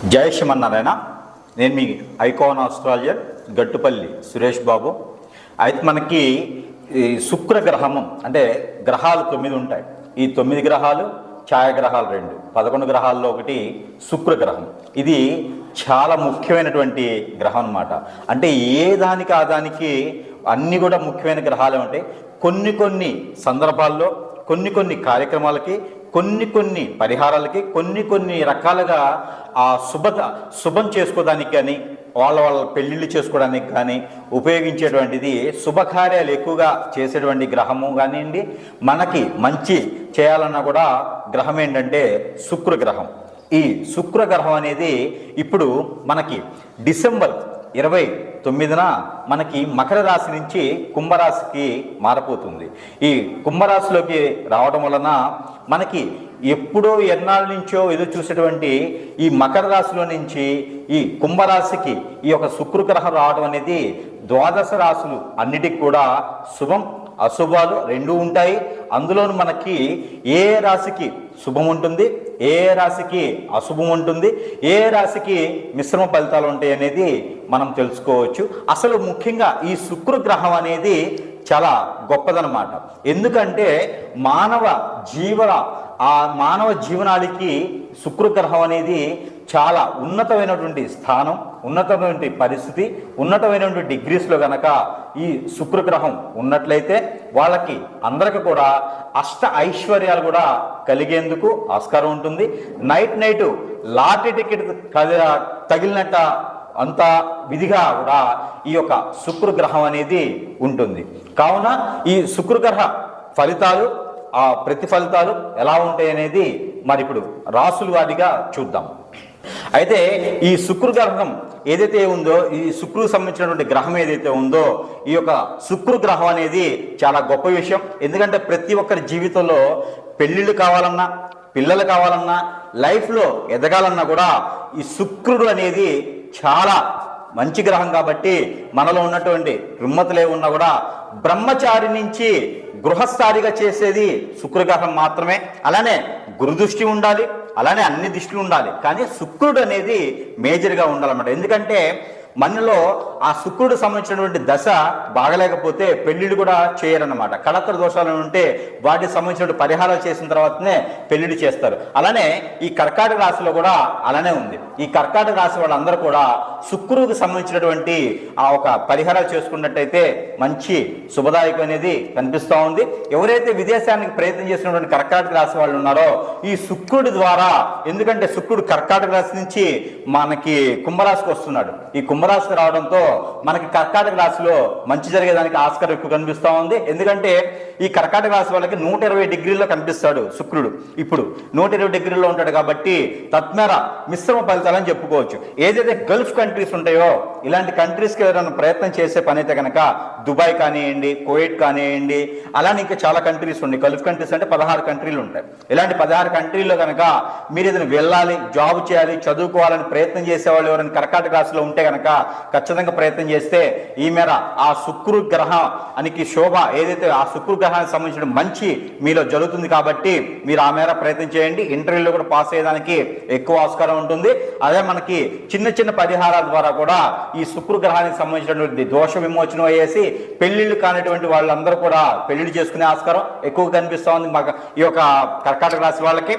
జై శ్రీమన్నారాయణ. నేను మీ icon astrologer Gattupalli Suresh Babu. అయితే మనకి ఈ శుక్రగ్రహము అంటే గ్రహాలు 9 ఉంటాయి. ఈ 9 గ్రహాలు ఛాయాగ్రహాలు 2, 11 గ్రహాల్లో ఒకటి శుక్రగ్రహం. ఇది చాలా ముఖ్యమైనటువంటి గ్రహం అన్నమాట. అంటే ఏ దానికి ఆ దానికి అన్నీ కూడా ముఖ్యమైన గ్రహాలే ఉంటాయి. కొన్ని సందర్భాల్లో కొన్ని కార్యక్రమాలకి కొన్ని పరిహారాలకి కొన్ని రకాలుగా ఆ శుభం చేసుకోవడానికి కానీ వాళ్ళ పెళ్ళిళ్ళు చేసుకోవడానికి కానీ ఉపయోగించేటువంటిది శుభకార్యాలు ఎక్కువగా చేసేటువంటి గ్రహము కానివ్వండి. మనకి మంచి చేయాలన్నా కూడా గ్రహం ఏంటంటే శుక్రగ్రహం. ఈ శుక్రగ్రహం అనేది ఇప్పుడు మనకి డిసెంబర్ 29న మనకి మకర రాశి నుంచి కుంభరాశికి మారిపోతుంది. ఈ కుంభరాశిలోకి రావడం వలన మనకి ఎప్పుడో ఎన్నాళ్ళ నుంచో ఎదురు చూసేటువంటి ఈ మకర రాశిలో నుంచి ఈ కుంభరాశికి ఈ యొక్క శుక్రగ్రహం రావడం అనేది ద్వాదశ రాశులు అన్నిటికి కూడా శుభం అశుభాలు రెండూ ఉంటాయి. అందులోనూ మనకి ఏ రాశికి శుభం ఉంటుంది, ఏ రాశికి అశుభం ఉంటుంది, ఏ రాశికి మిశ్రమ ఫలితాలు ఉంటాయి అనేది మనం తెలుసుకోవచ్చు. అసలు ముఖ్యంగా ఈ శుక్రగ్రహం అనేది చాలా గొప్పదనమాట. ఎందుకంటే మానవ జీవనానికి శుక్రగ్రహం అనేది చాలా ఉన్నతమైనటువంటి స్థానం, ఉన్నతమైనటువంటి పరిస్థితి, ఉన్నతమైనటువంటి డిగ్రీస్లో గనక ఈ శుక్రగ్రహం ఉన్నట్లయితే వాళ్ళకి అందరికీ కూడా అష్ట ఐశ్వర్యాలు కూడా కలిగేందుకు ఆస్కారం ఉంటుంది. నైట్ లాటరీ టికెట్ తగిలినట్ట అంత విధిగా కూడా ఈ యొక్క శుక్రగ్రహం అనేది ఉంటుంది. కావున ఈ శుక్రగ్రహ ఫలితాలు ఆ ప్రతిఫలితాలు ఎలా ఉంటాయి అనేది మరి ఇప్పుడు రాసుల వారిగా చూద్దాం. అయితే ఈ శుక్రగ్రహం ఏదైతే ఉందో, ఈ శుక్రుడికి సంబంధించినటువంటి గ్రహం ఏదైతే ఉందో, ఈ యొక్క శుక్రగ్రహం అనేది చాలా గొప్ప విషయం. ఎందుకంటే ప్రతి ఒక్కరి జీవితంలో పెళ్ళిళ్ళు కావాలన్నా, పిల్లలు కావాలన్నా, లైఫ్లో ఎదగాలన్నా కూడా ఈ శుక్రుడు అనేది చాలా మంచి గ్రహం. కాబట్టి మనలో ఉన్నటువంటి రుమ్మతులే ఉన్నా కూడా బ్రహ్మచారి నుంచి గృహస్థారిగా చేసేది శుక్రగ్రహం మాత్రమే. అలానే గురుదృష్టి ఉండాలి, అలానే అన్ని దృష్టిలు ఉండాలి, కానీ శుక్రుడు అనేది మేజర్గా ఉండాలన్నమాట. ఎందుకంటే మనలో ఆ శుక్రుడు సంబంధించినటువంటి దశ బాగలేకపోతే పెళ్లిళ్ళు కూడా చేయరన్నమాట. కళత్ర దోషాలు ఉంటే వాటికి సంబంధించిన పరిహారాలు చేసిన తర్వాతనే పెళ్లిళ్ళు చేస్తారు. అలానే ఈ కర్కాటక రాశిలో కూడా అలానే ఉంది. ఈ కర్కాటక రాశి వాళ్ళందరూ కూడా శుక్రుడికి సంబంధించినటువంటి ఆ ఒక పరిహారాలు చేసుకున్నట్టయితే మంచి శుభదాయకం అనేది కనిపిస్తూ ఉంది. ఎవరైతే విదేశానికి ప్రయత్నం చేసినటువంటి కర్కాటక రాశి వాళ్ళు ఉన్నారో ఈ శుక్రుడి ద్వారా, ఎందుకంటే శుక్రుడు కర్కాటక రాశి నుంచి మనకి కుంభరాశికి వస్తున్నాడు. ఈ కుంభరాశికి రావడంతో మనకి కర్కాటక రాశిలో మంచి జరిగేదానికి ఆస్కారం ఎక్కువ కనిపిస్తూ ఉంది. ఎందుకంటే ఈ కర్కాటక రాశి వాళ్ళకి 120 డిగ్రీల్లో కనిపిస్తాడు శుక్రుడు. ఇప్పుడు 120 డిగ్రీల్లో ఉంటాడు కాబట్టి తత్మేర మిశ్రమ ఫలితాలని చెప్పుకోవచ్చు. ఏదైతే గల్ఫ్ కంట్రీస్ ఉంటాయో ఇలాంటి కంట్రీస్కి ఏదైనా ప్రయత్నం చేసే పని అయితే కనుక దుబాయ్ కానివ్వండి, కువైట్ కానివ్వండి, అలానే ఇంకా చాలా కంట్రీస్ ఉన్నాయి. గల్ఫ్ కంట్రీస్ అంటే 16 కంట్రీలు ఉంటాయి. ఇలాంటి 16 కంట్రీల్లో కనుక మీరు ఏదైనా వెళ్ళాలి, జాబ్ చేయాలి, చదువుకోవాలని ప్రయత్నం చేసేవాళ్ళు ఎవరైనా కర్కాటక రాశిలో ఉంటే కనుక ఖచ్చితంగా ప్రయత్నం చేస్తే ఈ మేర ఆ శుక్రగ్రహానికి శోభ ఏదైతే ఆ శుక్రగ్రహానికి సంబంధించిన మంచి మీలో జరుగుతుంది. కాబట్టి మీరు ఆ మేర ప్రయత్నం చేయండి. ఇంటర్వ్యూలో కూడా పాస్ అయ్యేదానికి ఎక్కువ ఆస్కారం ఉంటుంది. అదే మనకి చిన్న పరిహారాల ద్వారా కూడా ఈ శుక్రగ్రహానికి సంబంధించినటువంటి దోష విమోచనం అయ్యేసి పెళ్లిళ్ళు కానిటువంటి వాళ్ళందరూ కూడా పెళ్లిళ్ళు చేసుకునే ఆస్కారం ఎక్కువ కనిపిస్తూ ఉంది మాకు ఈ యొక్క కర్కాటక రాశి వాళ్ళకి.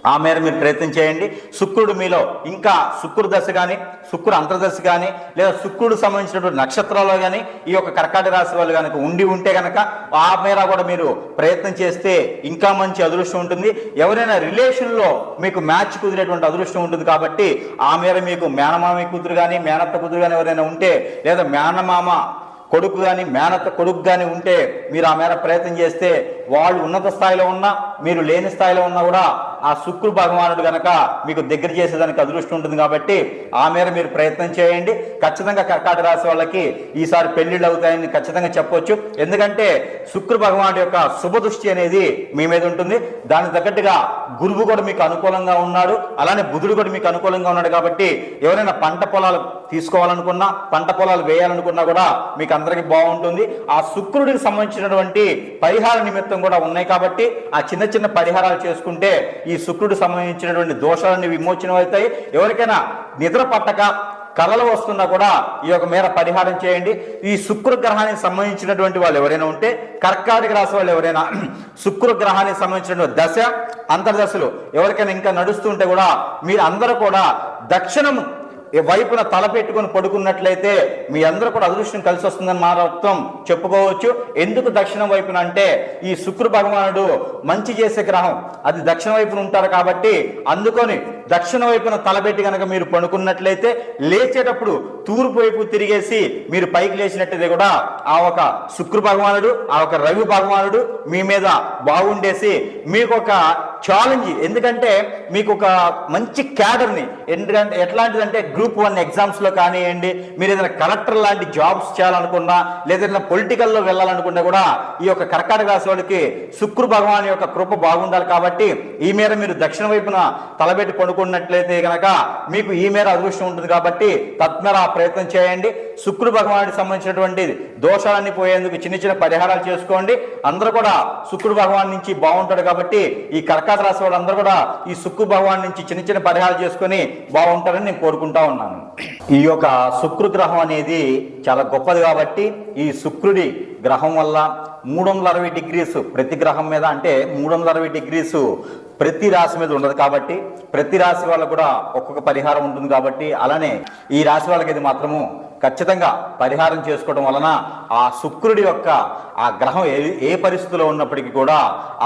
ఆ మేర మీరు ప్రయత్నం చేయండి. శుక్రుడు మీలో ఇంకా శుక్రుడు దశ కానీ, శుక్రుడు అంతర్దశ కానీ, లేదా శుక్రుడు సంబంధించినటువంటి నక్షత్రాల్లో కానీ ఈ యొక్క కర్కాటక రాశి వాళ్ళు కనుక ఉంటే కనుక ఆ మేర కూడా మీరు ప్రయత్నం చేస్తే ఇంకా మంచి అదృష్టం ఉంటుంది. ఎవరైనా రిలేషన్లో మీకు మ్యాచ్ కుదిరేటువంటి అదృష్టం ఉంటుంది. కాబట్టి ఆ మేర మీకు మేనమామ కూతురు కానీ, మేనత్త కూతురు కానీ ఎవరైనా ఉంటే, లేదా మేనమామ కొడుకు కానీ, మేనత్త కొడుకు కానీ ఉంటే మీరు ఆ మేర ప్రయత్నం చేస్తే వాళ్ళు ఉన్నత స్థాయిలో ఉన్నా, మీరు లేని స్థాయిలో ఉన్నా కూడా ఆ శుక్రు భగవానుడు కనుక మీకు దగ్గర చేసేదానికి అదృష్టం ఉంటుంది. కాబట్టి ఆ మేర మీరు ప్రయత్నం చేయండి. ఖచ్చితంగా కర్కాటక రాశి వాళ్ళకి ఈసారి పెళ్లిళ్ళు అవుతాయని ఖచ్చితంగా చెప్పొచ్చు. ఎందుకంటే శుక్ర భగవానుడి యొక్క శుభ దృష్టి అనేది మీ మీద ఉంటుంది. దానికి తగ్గట్టుగా గురువు కూడా మీకు అనుకూలంగా ఉన్నాడు, అలానే బుధుడు కూడా మీకు అనుకూలంగా ఉన్నాడు. కాబట్టి ఎవరైనా పంట పొలాలు తీసుకోవాలనుకున్నా, పంట పొలాలు వేయాలనుకున్నా కూడా మీకు అందరికీ బాగుంటుంది. ఆ శుక్రుడికి సంబంధించినటువంటి పరిహార నిమిత్తం కూడా ఉన్నాయి. కాబట్టి ఆ చిన్న చిన్న పరిహారాలు చేసుకుంటే ఈ శుక్రుడు సంబంధించినటువంటి దోషాలన్నీ విమోచనం అవుతాయి. ఎవరికైనా నిద్ర పట్టక కళలు వస్తున్నా కూడా ఈ యొక్క మేర పరిహారం చేయండి. ఈ శుక్ర గ్రహానికి సంబంధించినటువంటి వాళ్ళు ఎవరైనా ఉంటే, కర్కాటక రాశి వాళ్ళు ఎవరైనా శుక్ర గ్రహానికి సంబంధించినటువంటి దశ అంతర్దశలు ఎవరికైనా ఇంకా నడుస్తుంటే కూడా మీరు అందరూ కూడా దక్షిణము వైపున తలపెట్టుకుని పడుకున్నట్లయితే మీ అందరూ కూడా అదృష్టం కలిసి వస్తుందని మాత్రం చెప్పుకోవచ్చు. ఎందుకు దక్షిణం వైపున అంటే ఈ శుక్ర భగవానుడు మంచి చేసే గ్రహం, అది దక్షిణ వైపున ఉంటారు కాబట్టి అందుకొని దక్షిణ వైపున తలపెట్టి కనుక మీరు పడుకున్నట్లయితే లేచేటప్పుడు తూర్పు వైపు తిరిగేసి మీరు పైకి లేచినట్టయితే కూడా ఆ ఒక శుక్ర భగవానుడు, ఆ ఒక రవి భగవానుడు మీ మీద బాగుండేసి మీకు ఒక ఛాలెంజ్, ఎందుకంటే మీకు ఒక మంచి క్యాడర్ని, ఎందుకంటే ఎట్లాంటిదంటే గ్రూప్ 1 ఎగ్జామ్స్లో కానివ్వండి, మీరు ఏదైనా కలెక్టర్ లాంటి జాబ్స్ చేయాలనుకున్నా లేదా పొలిటికల్లో వెళ్ళాలనుకున్నా కూడా ఈ యొక్క కర్కాటక రాశి వాళ్ళకి శుక్ర భగవాన్ యొక్క కృప బాగుండాలి. కాబట్టి ఈ మేర మీరు దక్షిణ వైపున తలబెట్టి పడుకున్నట్లయితే కనుక మీకు ఈ మేర అదృష్టం ఉంటుంది. కాబట్టి తత్మేర ఆ ప్రయత్నం చేయండి. శుక్ర భగవానికి సంబంధించినటువంటి దోషాలన్నీ పోయేందుకు చిన్న చిన్న పరిహారాలు చేసుకోండి. అందరూ కూడా శుక్ర భగవాన్ నుంచి బాగుంటాడు. కాబట్టి ఈ కర్కాటక రాశి వాళ్ళందరూ కూడా ఈ శుక్ర భగవాన్ నుంచి చిన్న చిన్న పరిహారాలు చేసుకొని బాగుంటారని నేను కోరుకుంటా ఉన్నాను. ఈ యొక్క శుక్ర గ్రహం అనేది చాలా గొప్పది. కాబట్టి ఈ శుక్రుడి గ్రహం వల్ల 360 డిగ్రీస్ ప్రతి గ్రహం మీద, అంటే 360 డిగ్రీస్ ప్రతి రాశి మీద ఉండదు. కాబట్టి ప్రతి రాశి వాళ్ళకు కూడా ఒక్కొక్క పరిహారం ఉంటుంది. కాబట్టి అలానే ఈ రాశి వాళ్ళకి ఇది మాత్రము ఖచ్చితంగా పరిహారం చేసుకోవడం వలన ఆ శుక్రుడి యొక్క ఆ గ్రహం ఏ పరిస్థితిలో ఉన్నప్పటికీ కూడా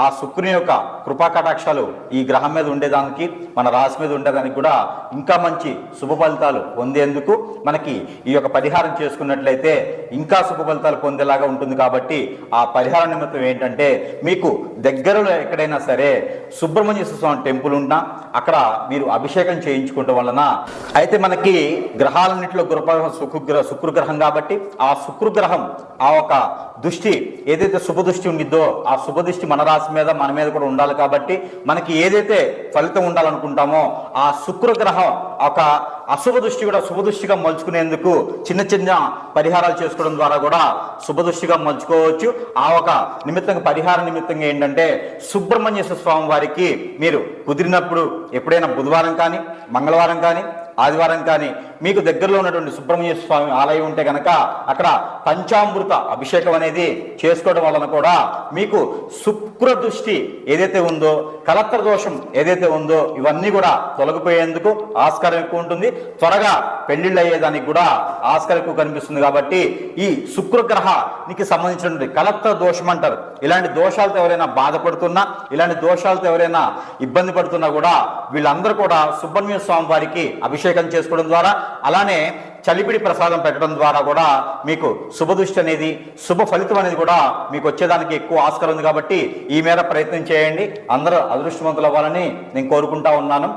ఆ శుక్రుని యొక్క కృపా కటాక్షాలు ఈ గ్రహం మీద ఉండేదానికి, మన రాశి మీద ఉండేదానికి కూడా ఇంకా మంచి శుభ ఫలితాలు పొందేందుకు మనకి ఈ యొక్క పరిహారం చేసుకున్నట్లయితే ఇంకా శుభ ఫలితాలు పొందేలాగా ఉంటుంది. కాబట్టి ఆ పరిహార నిమిత్తం ఏంటంటే, మీకు దగ్గరలో ఎక్కడైనా సరే సుబ్రహ్మణ్య స్వామి టెంపుల్ ఉన్నా అక్కడ మీరు అభిషేకం చేయించుకోవడం వలన, అయితే మనకి గ్రహాలన్నింటిలో శుక్ర గ్రహం కాబట్టి ఆ శుక్ర గ్రహం ఆ ఒక దృష్టి ఏదైతే శుభ దృష్టి ఉండిద్దో ఆ శుభ దృష్టి మన రాశి మీద మన మీద కూడా ఉండాలి. కాబట్టి మనకి ఏదైతే ఫలితం ఉండాలనుకుంటామో ఆ శుక్ర గ్రహం ఒక అశుభ దృష్టి కూడా శుభ దృష్టిగా మలుచుకునేందుకు చిన్న చిన్న పరిహారాలు చేసుకోవడం ద్వారా కూడా శుభ దృష్టిగా మలుచుకోవచ్చు. ఆ ఒక నిమిత్తంగా పరిహార నిమిత్తంగా ఏంటంటే, సుబ్రహ్మణ్యేశ్వర స్వామి వారికి మీరు కుదిరినప్పుడు ఎప్పుడైనా బుధవారం కానీ, మంగళవారం కానీ, ఆదివారం కానీ మీకు దగ్గరలో ఉన్నటువంటి సుబ్రహ్మణ్య స్వామి ఆలయం ఉంటే కనుక అక్కడ పంచామృత అభిషేకం అనేది చేసుకోవడం వలన కూడా మీకు శుక్ర దృష్టి ఏదైతే ఉందో, కలత్ర దోషం ఏదైతే ఉందో ఇవన్నీ కూడా తొలగిపోయేందుకు ఆస్కారం ఎక్కువ ఉంటుంది. త్వరగా పెళ్లిళ్ళు అయ్యేదానికి కూడా ఆస్కారం ఎక్కువ కనిపిస్తుంది. కాబట్టి ఈ శుక్రగ్రహానికి సంబంధించినటువంటి కలత్ర దోషం అంటారు. ఇలాంటి దోషాలతో ఎవరైనా బాధపడుతున్నా, ఇలాంటి దోషాలతో ఎవరైనా ఇబ్బంది పడుతున్నా కూడా వీళ్ళందరూ కూడా సుబ్రహ్మణ్య స్వామి వారికి అభిషేకం చేసుకోవడం ద్వారా, అలానే చలిపిడి ప్రసాదం పెట్టడం ద్వారా కూడా మీకు శుభదృష్టి అనేది, శుభ ఫలితం అనేది కూడా మీకు వచ్చేదానికి ఎక్కువ ఆస్కారం ఉంది. కాబట్టి ఈ మేర ప్రయత్నం చేయండి. అందరూ అదృష్టవంతులు అవ్వాలని నేను కోరుకుంటా ఉన్నాను.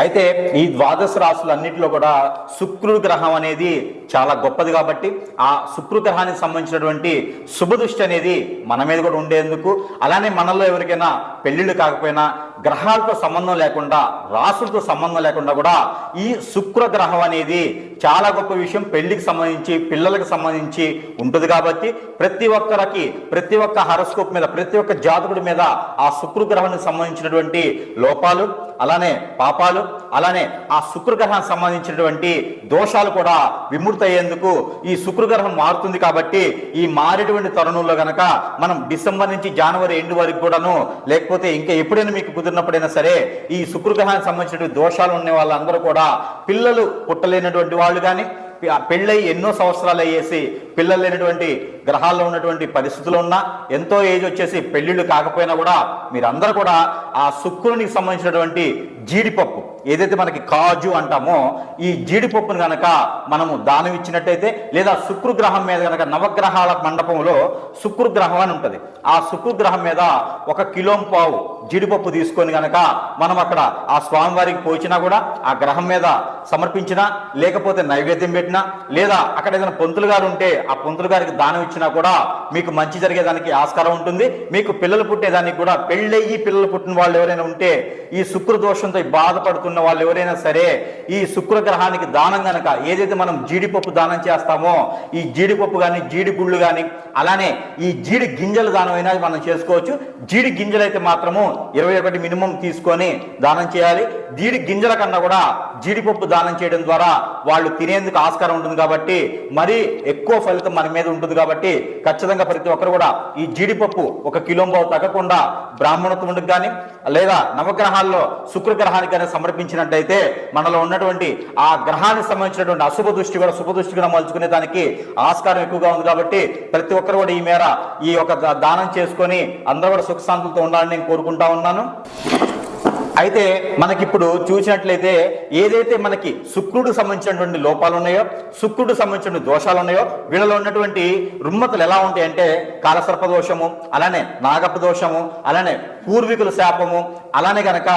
అయితే ఈ ద్వాదశ రాశులన్నింటిలో కూడా శుక్రుడు గ్రహం అనేది చాలా గొప్పది. కాబట్టి ఆ శుక్ర గ్రహానికి సంబంధించినటువంటి శుభదృష్టి అనేది మన మీద కూడా ఉండేందుకు, అలానే మనలో ఎవరికైనా పెళ్లిళ్ళు కాకపోయినా గ్రహాలతో సంబంధం లేకుండా, రాసులతో సంబంధం లేకుండా కూడా ఈ శుక్ర గ్రహం అనేది చాలా గొప్ప విషయం. పెళ్లికి సంబంధించి, పిల్లలకు సంబంధించి ఉంటుంది. కాబట్టి ప్రతి ఒక్కరికి, ప్రతి ఒక్క హారోస్కోప్ మీద, ప్రతి ఒక్క జాతకుడి మీద ఆ శుక్ర గ్రహానికి సంబంధించినటువంటి లోపాలు, అలానే పాపాలు, అలానే ఆ శుక్రగ్రహానికి సంబంధించినటువంటి దోషాలు కూడా విముక్తి అయ్యేందుకు ఈ శుక్రగ్రహం మారుతుంది. కాబట్టి ఈ మారేటువంటి తరుణంలో గనక మనం డిసెంబర్ నుంచి జనవరి ఎండ్ వరకు కూడాను, లేకపోతే ఇంకా ఎప్పుడైనా మీకు కుదిరినప్పుడైనా సరే ఈ శుక్రగ్రహానికి సంబంధించినటువంటి దోషాలు ఉన్న వాళ్ళందరూ కూడా, పిల్లలు పుట్టలేనటువంటి వాళ్ళు కానీ, పెళ్ళై ఎన్నో సంవత్సరాలు అయ్యేసి పిల్లలు లేనటువంటి గ్రహాల్లో ఉన్నటువంటి పరిస్థితులు ఉన్నా, ఎంతో ఏజ్ వచ్చేసి పెళ్లిళ్ళు కాకపోయినా కూడా మీరందరూ కూడా ఆ శుక్రునికి సంబంధించినటువంటి జీడిపప్పు ఏదైతే మనకి కాజు అంటామో, ఈ జీడిపప్పును కనుక మనము దానం ఇచ్చినట్టయితే, లేదా శుక్రగ్రహం మీద కనుక నవగ్రహాల మండపంలో శుక్రగ్రహం అని ఉంటుంది, ఆ శుక్రగ్రహం మీద 1 కిలో పావు జీడిపప్పు తీసుకొని కనుక మనం అక్కడ ఆ స్వామివారికి పోచినా కూడా, ఆ గ్రహం మీద సమర్పించినా, లేకపోతే నైవేద్యం పెట్టినా, లేదా అక్కడ ఏదైనా పంతులు గారు ఉంటే ఆ పంతులు గారికి దానం ఇచ్చిన ఇచ్చినా కూడా మీకు మంచి జరిగేదానికి ఆస్కారం ఉంటుంది. మీకు పిల్లలు పుట్టేదానికి కూడా, పెళ్ళయ్యి పిల్లలు పుట్టిన వాళ్ళు ఎవరైనా ఉంటే, ఈ శుక్ర దోషంతో బాధపడుతున్న వాళ్ళు ఎవరైనా సరే ఈ శుక్రగ్రహానికి దానం గనక ఏదైతే మనం జీడిపప్పు దానం చేస్తామో, ఈ జీడిపప్పు కానీ జీడి గుళ్ళు కానీ అలానే ఈ జీడి గింజల దానం అయినా మనం చేసుకోవచ్చు. జీడి గింజలు అయితే మాత్రము 21 మినిమం తీసుకొని దానం చేయాలి. జీడి గింజల కన్నా కూడా జీడిపప్పు దానం చేయడం ద్వారా వాళ్ళు తినేందుకు ఆస్కారం ఉంటుంది కాబట్టి మరీ ఎక్కువ ఫలితం మన మీద ఉంటుంది కాబట్టి ఖచ్చితంగా ప్రతి ఒక్కరు కూడా ఈ జీడిపప్పు 1 కిలోంబావు తగ్గకుండా బ్రాహ్మణత్వముడికి కానీ లేదా నవగ్రహాల్లో శుక్రగ్రహానికి కానీ సమర్పించినట్టయితే మనలో ఉన్నటువంటి ఆ గ్రహానికి సంబంధించినటువంటి అశుభ దృష్టి కూడా శుభ దృష్టిగా మలుచుకునే దానికి ఆస్కారం ఎక్కువగా ఉంది కాబట్టి ప్రతి ఒక్కరు కూడా ఈ మేర ఈ యొక్క దానం చేసుకొని అందరూ కూడా సుఖశాంతులతో ఉండాలని నేను కోరుకుంటా ఉన్నాను. అయితే మనకిప్పుడు చూసినట్లయితే ఏదైతే మనకి శుక్రుడికి సంబంధించినటువంటి లోపాలు ఉన్నాయో, శుక్రుడికి సంబంధించిన దోషాలు ఉన్నాయో, వీళ్ళలో ఉన్నటువంటి రుమ్మతులు ఎలా ఉంటాయంటే కాలసర్ప దోషము, అలానే నాగప్ప దోషము, అలానే పూర్వీకుల శాపము, అలానే గనక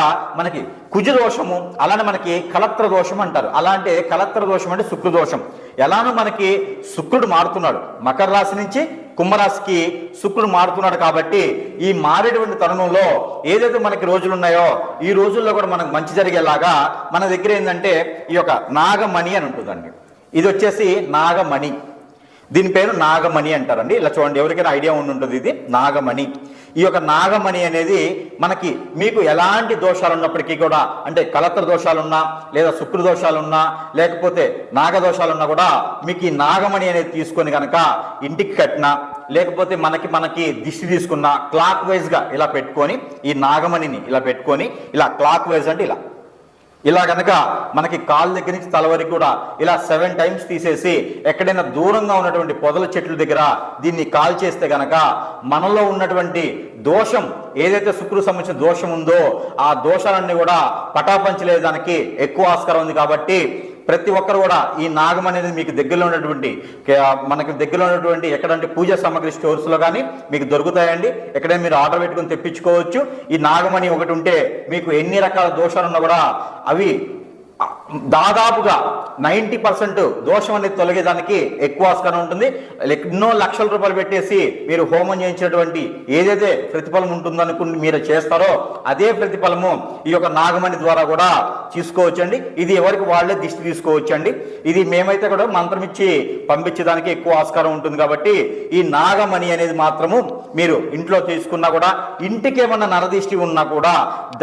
మనకి కుజ దోషము, అలానే మనకి కలత్ర దోషం అంటారు. అలా అంటే కలత్ర దోషం అంటే శుక్ర దోషం. ఎలానో మనకి శుక్రుడు మారుతున్నాడు, మకర రాశి నుంచి కుంభరాశికి శుక్రుడు మారుతున్నాడు కాబట్టి ఈ మారేటువంటి తరుణంలో ఏదైతే మనకి రోజులు ఉన్నాయో ఈ రోజుల్లో కూడా మనకు మంచి జరిగేలాగా మన దగ్గర ఏంటంటే ఈ యొక్క నాగమణి అని ఉంటుందండి. ఇది వచ్చేసి నాగమణి, దీని పేరు నాగమణి అంటారండి. ఇలా చూడండి, ఎవరికైనా ఐడియా ఉంటుంది, ఇది నాగమణి. ఈ యొక్క నాగమణి అనేది మనకి మీకు ఎలాంటి దోషాలు ఉన్నప్పటికీ కూడా, అంటే కలత్ర దోషాలున్నా లేదా శుక్ర దోషాలున్నా లేకపోతే నాగదోషాలున్నా కూడా మీకు ఈ నాగమణి అనేది తీసుకొని కనుక ఇంటికి కట్టినా లేకపోతే మనకి దిష్టి తీసుకున్న క్లాక్ వైజ్గా ఇలా పెట్టుకొని ఈ నాగమణిని ఇలా పెట్టుకొని ఇలా క్లాక్ వైజ్ అంటే ఇలా కనుక మనకి కాళ్ళ దగ్గర నుంచి తల వరకు కూడా ఇలా 7 టైమ్స్ తీసేసి ఎక్కడైనా దూరంగా ఉన్నటువంటి పొదల చెట్ల దగ్గర దీన్ని కాల్ చేస్తే గనక మనలో ఉన్నటువంటి దోషం ఏదైతే శుక్రుడు సంబంధించిన దోషం ఉందో ఆ దోషాలన్నీ కూడా పటాపంచలేదానికి ఎక్కువ ఆస్కారం ఉంది. కాబట్టి ప్రతి ఒక్కరు కూడా ఈ నాగం అనేది మీకు దగ్గరలో ఉన్నటువంటి మనకి దగ్గరలో ఉన్నటువంటి ఎక్కడంటే పూజా సామాగ్రి స్టోర్స్లో కానీ మీకు దొరుకుతాయండి. ఎక్కడైనా మీరు ఆర్డర్ పెట్టుకొని తెప్పించుకోవచ్చు. ఈ నాగమణి ఒకటి ఉంటే మీకు ఎన్ని రకాల దోషాలు ఉన్నా కూడా అవి దాదాపుగా 90% దోషం అనేది తొలగేదానికి ఎక్కువ ఆస్కారం ఉంటుంది. ఎన్నో లక్షల రూపాయలు పెట్టేసి మీరు హోమం చేయించినటువంటి ఏదైతే ప్రతిఫలం ఉంటుందనుకుని మీరు చేస్తారో అదే ప్రతిఫలము ఈ యొక్క నాగమణి ద్వారా కూడా తీసుకోవచ్చండి. ఇది ఎవరికి వాళ్ళే దిష్టి తీసుకోవచ్చండి. ఇది మేమైతే కూడా మంత్రం ఇచ్చి పంపించడానికి ఎక్కువ ఆస్కారం ఉంటుంది. కాబట్టి ఈ నాగమణి అనేది మాత్రము మీరు ఇంట్లో తీసుకున్నా కూడా, ఇంటికి ఏమన్నా నరదిష్టి ఉన్నా కూడా,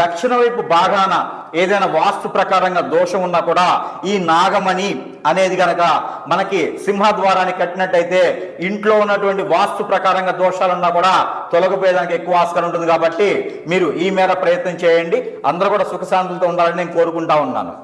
దక్షిణ వైపు భాగాన ఏదైనా వాస్తు ప్రకారంగా దోషం ఉన్నా కూడా ఈ నాగమణి అనేది గనక మనకి సింహద్వారాన్ని కట్టినట్టయితే ఇంట్లో ఉన్నటువంటి వాస్తు ప్రకారంగా దోషాలున్నా కూడా తొలగిపోయేదానికి ఎక్కువ ఆస్కారం ఉంటుంది. కాబట్టి మీరు ఈ మేర ప్రయత్నం చేయండి. అందరూ కూడా సుఖశాంతులతో ఉండాలని నేను కోరుకుంటా ఉన్నాను.